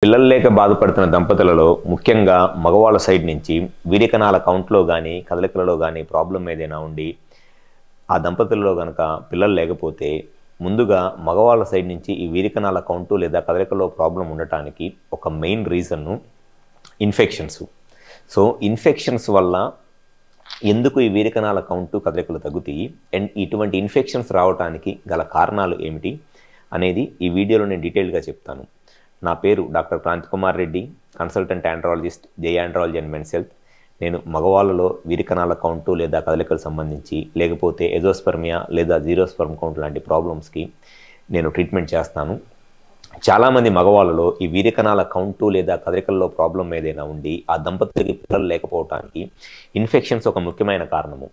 పిల్లలు లేక బాధపడుతున్న దంపతులలో ముఖ్యంగా మగవాళ్ళ సైడ్ నుంచి వీర్యకణాల కౌంట్లో కానీ కదలికలలో కానీ ప్రాబ్లం ఏదైనా ఉండి ఆ దంపతులలో కనుక పిల్లలు లేకపోతే ముందుగా మగవాళ్ళ సైడ్ నుంచి ఈ వీర్యకణాల కౌంటు లేదా కదలికలో ప్రాబ్లం ఉండటానికి ఒక మెయిన్ రీజన్ను ఇన్ఫెక్షన్స్. సో ఇన్ఫెక్షన్స్ వల్ల ఎందుకు ఈ వీర్యకణాల కౌంటు కదలికలు తగ్గుతాయి అండ్ ఇటువంటి ఇన్ఫెక్షన్స్ రావడానికి గల కారణాలు ఏమిటి అనేది ఈ వీడియోలో నేను డీటెయిల్గా చెప్తాను. నా పేరు doctor Kranthi Kumar Reddy, consultant andrologist, Jai andrology and men's health. నేను మగవాళ్ళలో వీర్యకణాల కౌంటు లేదా కదలికలకు సంబంధించి లేకపోతే ఎజోస్పర్మియా లేదా జీరోస్పర్మ్ కౌంట్ లాంటి ప్రాబ్లమ్స్కి నేను ట్రీట్మెంట్ చేస్తాను. చాలామంది మగవాళ్ళలో ఈ వీర్యకణాల కౌంటు లేదా కదలికల్లో ప్రాబ్లం ఏదైనా ఉండి ఆ దంపతులకి పిల్లలు లేకపోవడానికి ఇన్ఫెక్షన్స్ ఒక ముఖ్యమైన కారణము.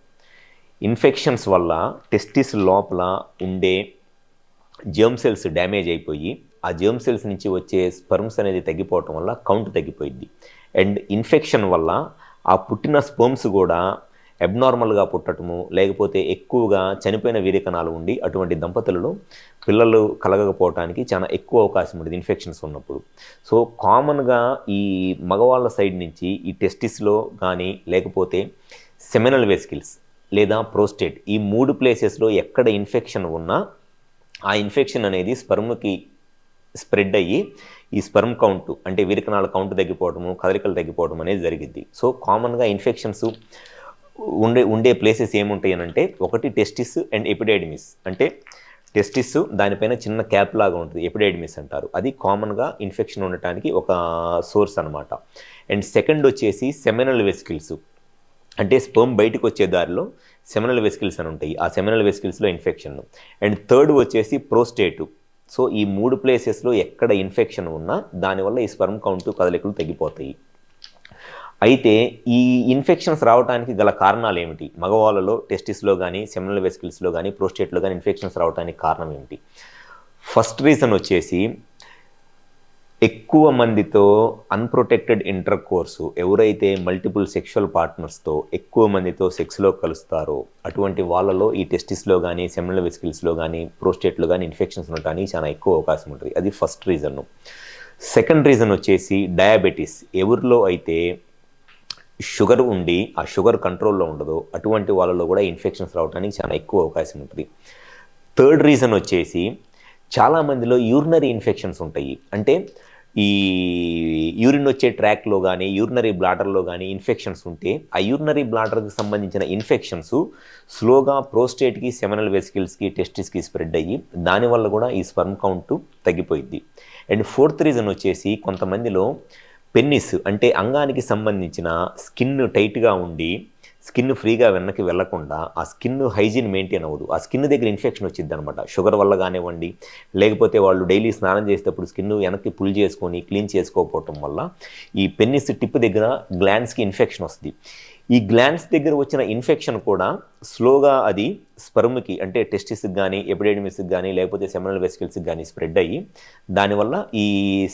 ఇన్ఫెక్షన్స్ వల్ల టెస్టిస్ లోపల ఉండే జర్మ్ సెల్స్ డ్యామేజ్ అయిపోయి ఆ జర్మ్ సెల్స్ నుంచి వచ్చే స్పర్మ్స్ అనేది తగ్గిపోవటం వల్ల కౌంట్ తగ్గిపోయింది. అండ్ ఇన్ఫెక్షన్ వల్ల ఆ పుట్టిన స్పర్మ్స్ కూడా అబ్నార్మల్గా పుట్టడము లేకపోతే ఎక్కువగా చనిపోయిన వీర్యకణాలు ఉండి అటువంటి దంపతులలో పిల్లలు కలగకపోవటానికి చాలా ఎక్కువ అవకాశం ఉంటుంది ఇన్ఫెక్షన్స్ ఉన్నప్పుడు. సో కామన్గా ఈ మగవాళ్ళ సైడ్ నుంచి ఈ టెస్టిస్లో కానీ లేకపోతే సెమినల్ వెసికిల్స్ లేదా ప్రోస్టేట్ ఈ 3 ప్లేసెస్లో ఎక్కడ ఇన్ఫెక్షన్ ఉన్నా ఆ ఇన్ఫెక్షన్ అనేది స్పర్మ్కి స్ప్రెడ్ అయ్యి ఈ స్పర్మ్ కౌంట్ అంటే వీర్యకణాల కౌంట్ తగ్గిపోవటము కదలికలు తగ్గిపోవడం అనేది జరిగింది. సో కామన్గా ఇన్ఫెక్షన్స్ ఉండే ప్లేసెస్ ఏముంటాయి అంటే ఒకటి టెస్టిస్ అండ్ ఎపిడైడిమిస్. అంటే టెస్టిస్ దానిపైన చిన్న క్యాప్ లాగా ఉంటుంది, ఎపిడైడిమిస్ అంటారు. అది కామన్గా ఇన్ఫెక్షన్ ఉండటానికి ఒక సోర్స్ అనమాట. అండ్ సెకండ్ వచ్చేసి సెమినల్ వెసికిల్స్, అంటే స్పర్మ్ బయటకు వచ్చే దారిలో సెమినల్ వెసికిల్స్ అని ఉంటాయి, ఆ సెమినల్ వెసికిల్స్లో ఇన్ఫెక్షన్. అండ్ థర్డ్ వచ్చేసి ప్రోస్టేటు. సో ఈ 3 ప్లేసెస్లో ఎక్కడ ఇన్ఫెక్షన్ ఉన్నా దానివల్ల ఈ స్పర్మ్ కౌంటు కదలికలు తగ్గిపోతాయి. అయితే ఈ ఇన్ఫెక్షన్స్ రావడానికి గల కారణాలు ఏమిటి? మగవాళ్ళలో టెస్టిస్లో కానీ సెమినల్ వెసికిల్స్లో కానీ ప్రోస్టేట్లో కానీ ఇన్ఫెక్షన్స్ రావడానికి కారణం ఏమిటి? ఫస్ట్ రీజన్ వచ్చేసి ఎక్కువ మందితో అన్ప్రొటెక్టెడ్ ఇంటర్ కోర్సు, ఎవరైతే మల్టిపుల్ సెక్షువల్ పార్ట్నర్స్తో ఎక్కువ మందితో సెక్స్లో కలుస్తారో అటువంటి వాళ్ళలో ఈ టెస్టిస్లో కానీ సెమినల్ వెసికిల్స్లో కానీ ప్రోస్టేట్లో కానీ ఇన్ఫెక్షన్స్ ఉండటానికి చాలా ఎక్కువ అవకాశం ఉంటుంది. అది ఫస్ట్ రీజన్. సెకండ్ రీజన్ వచ్చేసి డయాబెటీస్. ఎవరిలో అయితే షుగర్ ఉండి ఆ షుగర్ కంట్రోల్లో ఉండదో అటువంటి వాళ్ళలో కూడా ఇన్ఫెక్షన్స్ రావడానికి చాలా ఎక్కువ అవకాశం ఉంటుంది. థర్డ్ రీజన్ వచ్చేసి చాలామందిలో యూరినరీ ఇన్ఫెక్షన్స్ ఉంటాయి. అంటే ఈ యూరిన్ వచ్చే ట్రాక్లో కానీ యూరినరీ బ్లాడర్లో కానీ ఇన్ఫెక్షన్స్ ఉంటే ఆ యూరినరీ బ్లాడర్కి సంబంధించిన ఇన్ఫెక్షన్స్ స్లోగా ప్రోస్టేట్కి సెమినల్ వెసికిల్స్కి టెస్టిస్కి స్ప్రెడ్ అయ్యి దానివల్ల కూడా ఈ స్పర్మ్ కౌంట్ తగ్గిపోయింది. అండ్ ఫోర్త్ రీజన్ వచ్చేసి కొంతమందిలో పెన్నిస్ అంటే అంగానికి సంబంధించిన స్కిన్ టైట్గా ఉండి స్కిన్ ఫ్రీగా వెనక్కి వెళ్లకుండా ఆ స్కిన్ హైజీన్ మెయింటైన్ అవ్వదు, ఆ స్కిన్ దగ్గర ఇన్ఫెక్షన్ వచ్చింది అనమాట. షుగర్ వల్ల కానివ్వండి లేకపోతే వాళ్ళు డైలీ స్నానం చేసేటప్పుడు స్కిన్ వెనక్కి పుల్ చేసుకొని క్లీన్ చేసుకోకపోవటం వల్ల ఈ పెన్నిస్ టిప్ దగ్గర గ్లాండ్స్కి ఇన్ఫెక్షన్ వస్తుంది. ఈ గ్లాండ్స్ దగ్గర వచ్చిన ఇన్ఫెక్షన్ కూడా స్లోగా అది స్పర్మ్కి అంటే టెస్టిస్కి కానీ ఎపిడైడిమిస్కి కానీ లేకపోతే సెమినల్ వెసికిల్స్కి కానీ స్ప్రెడ్ అయ్యి దానివల్ల ఈ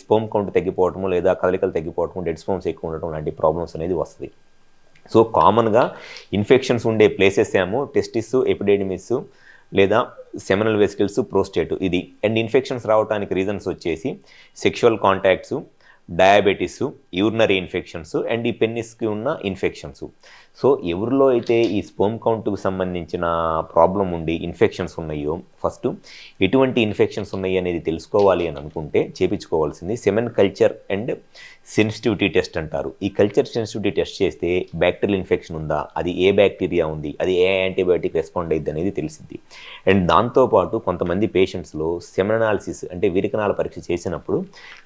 స్పర్మ్ కౌంట్ తగ్గిపోవటము లేదా కదలికలు తగ్గిపోవటము డెడ్ స్పర్మ్స్ ఎక్కువ ఉండటం లాంటి ప్రాబ్లమ్స్ అనేది వస్తుంది. సో కామన్గా ఇన్ఫెక్షన్స్ ఉండే ప్లేసెస్ ఏమో టెస్టిస్, ఎపిడైడిమిస్ లేదా సెమినల్ వెసికిల్స్, ప్రోస్టేట్ ఇది. అండ్ ఇన్ఫెక్షన్స్ రావడానికి రీజన్స్ వచ్చేసి sexual contacts, diabetes, urinary infections and ఈ పెన్నిస్కి ఉన్న ఇన్ఫెక్షన్స్. సో ఎవరిలో అయితే ఈ స్పర్మ్ కౌంట్కు సంబంధించిన ప్రాబ్లం ఉండి ఇన్ఫెక్షన్స్ ఉన్నాయో ఫస్ట్ ఎటువంటి ఇన్ఫెక్షన్స్ ఉన్నాయి అనేది తెలుసుకోవాలి అని అనుకుంటే చేయించుకోవాల్సింది semen culture and sensitivity test అంటారు. ఈ కల్చర్ సెన్సిటివిటీ టెస్ట్ చేస్తే బ్యాక్టీరియల్ ఇన్ఫెక్షన్ ఉందా, అది ఏ బ్యాక్టీరియా ఉంది, అది ఏ యాంటీబయాటిక్ రెస్పాండ్ అయ్యిద్ది అనేది తెలిసింది. అండ్ దాంతోపాటు కొంతమంది పేషెంట్స్లో సెమెన్ అనాలిసిస్ అంటే వీర్యకణాల పరీక్ష చేసినప్పుడు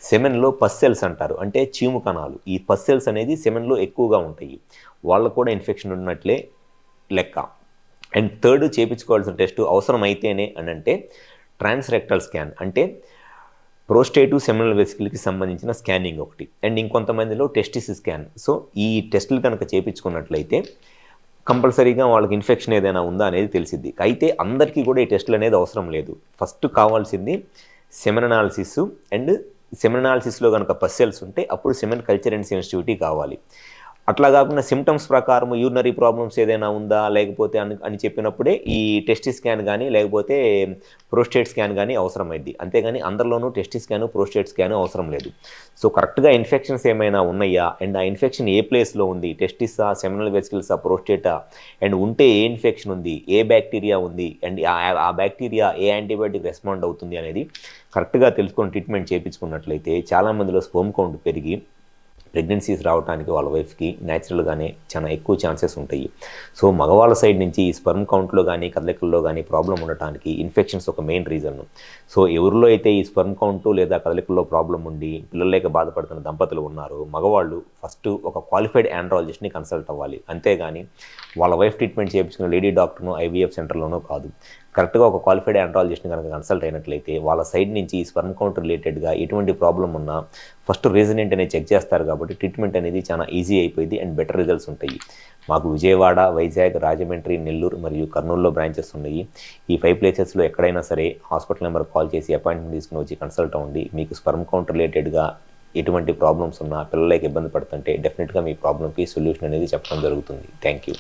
సెమెన్లో పస్ సెల్స్ అంటారు, అంటే చీము కణాలు. ఈ పస్ సెల్స్ అనేది సెమెన్లో ఎక్కువగా ఉంటాయి, వాళ్ళకు కూడా ఇన్ఫెక్షన్ ఉన్నట్లే లెక్క. అండ్ థర్డ్ చేయించుకోవాల్సిన టెస్ట్ అవసరమైతేనే అని అంటే ట్రాన్స్రెక్టల్ స్కాన్, అంటే ప్రోస్టేటు సెమినల్ వెసికిల్కి సంబంధించిన స్కానింగ్ ఒకటి. అండ్ ఇంకొంతమందిలో టెస్టిస్ స్కాన్. సో ఈ టెస్టులు కనుక చేయించుకున్నట్లయితే కంపల్సరీగా వాళ్ళకి ఇన్ఫెక్షన్ ఏదైనా ఉందా అనేది తెలిసిద్ది. అయితే అందరికీ కూడా ఈ టెస్టులు అనేది అవసరం లేదు. ఫస్ట్ కావాల్సింది సెమెన్ అనాలిసిస్. అండ్ సెమెన్ అనాలిసిస్లో కనుక పస్ సెల్స్ ఉంటే అప్పుడు సెమెన్ కల్చర్ అండ్ సెన్సిటివిటీ కావాలి. అట్లా కాకుండా సిమ్టమ్స్ ప్రకారం యూరినరీ ప్రాబ్లమ్స్ ఏదైనా ఉందా లేకపోతే అని చెప్పినప్పుడే ఈ టెస్టి స్కాన్ కానీ లేకపోతే ప్రోస్టేట్ స్కాన్ కానీ అవసరమైంది. అంతేగాని అందరిలోనూ టెస్టి స్కాను ప్రోస్టేట్ స్కాను అవసరం లేదు. సో కరెక్ట్గా ఇన్ఫెక్షన్స్ ఏమైనా ఉన్నాయా అండ్ ఆ ఇన్ఫెక్షన్ ఏ ప్లేస్లో ఉంది, టెస్టిసా, సెమినల్ వెసికిల్సా, ప్రోస్టేటా, అండ్ ఉంటే ఏ ఇన్ఫెక్షన్ ఉంది, ఏ బ్యాక్టీరియా ఉంది, అండ్ ఆ బ్యాక్టీరియా ఏ యాంటీబయాటిక్ రెస్పాండ్ అవుతుంది అనేది కరెక్ట్గా తెలుసుకొని ట్రీట్మెంట్ చేయించుకున్నట్లయితే చాలామందిలో స్పెర్మ్ కౌంట్ పెరిగి ప్రెగ్నెన్సీస్ రావడానికి వాళ్ళ వైఫ్కి న్యాచురల్గానే చాలా ఎక్కువ ఛాన్సెస్ ఉంటాయి. సో మగవాళ్ళ సైడ్ నుంచి ఈ స్పెర్మ్ కౌంట్లో కానీ కదలికల్లో కానీ ప్రాబ్లం ఉండటానికి ఇన్ఫెక్షన్స్ ఒక మెయిన్ రీజన్. సో ఎవరిలో అయితే ఈ స్పెర్మ్ కౌంట్ లేదా కదలికల్లో ప్రాబ్లం ఉండి పిల్లలు లేక బాధపడుతున్న దంపతులు ఉన్నారో మగవాళ్ళు ఫస్ట్ ఒక క్వాలిఫైడ్ ఆండ్రాలజిస్ట్ని కన్సల్ట్ అవ్వాలి. అంతేగాని వాళ్ళ వైఫ్ ట్రీట్మెంట్ చేయించుకున్న లేడీ డాక్టర్ను ఐవీఎఫ్ సెంటర్లోనూ కాదు. కరెక్ట్గా ఒక క్వాలిఫైడ్ ఆండ్రాలజిస్ట్ని కనుక కన్సల్ట్ అయినట్లయితే వాళ్ళ సైడ్ నుంచి స్పెర్మ్ కౌంట్ రిలేటెడ్గా ఎటువంటి ప్రాబ్లం ఉన్నా ఫస్ట్ రీజన్ ఏంటనేది చెక్ చేస్తారు కాబట్టి ట్రీట్మెంట్ అనేది చాలా ఈజీ అయిపోయింది అండ్ బెటర్ రిజల్ట్స్ ఉంటాయి. మాకు విజయవాడ, వైజాగ్, రాజమండ్రి, నెల్లూరు మరియు కర్నూలులో బ్రాంచెస్ ఉన్నాయి. ఈ 5 ప్లేసెస్లో ఎక్కడైనా సరే హాస్పిటల్ నెంబర్ కాల్ చేసి అపాయింట్మెంట్ తీసుకుని వచ్చి కన్సల్ట్ అవ్వండి. మీకు స్పెర్మ్ కౌంట్ రిలేటెడ్గా ఎటువంటి ప్రాబ్లమ్స్ ఉన్నా పిల్లలకి ఇబ్బంది పడుతుంటే డెఫినెట్గా మీ ప్రాబ్లంకి సొల్యూషన్ అనేది చెప్పడం జరుగుతుంది. Thank you.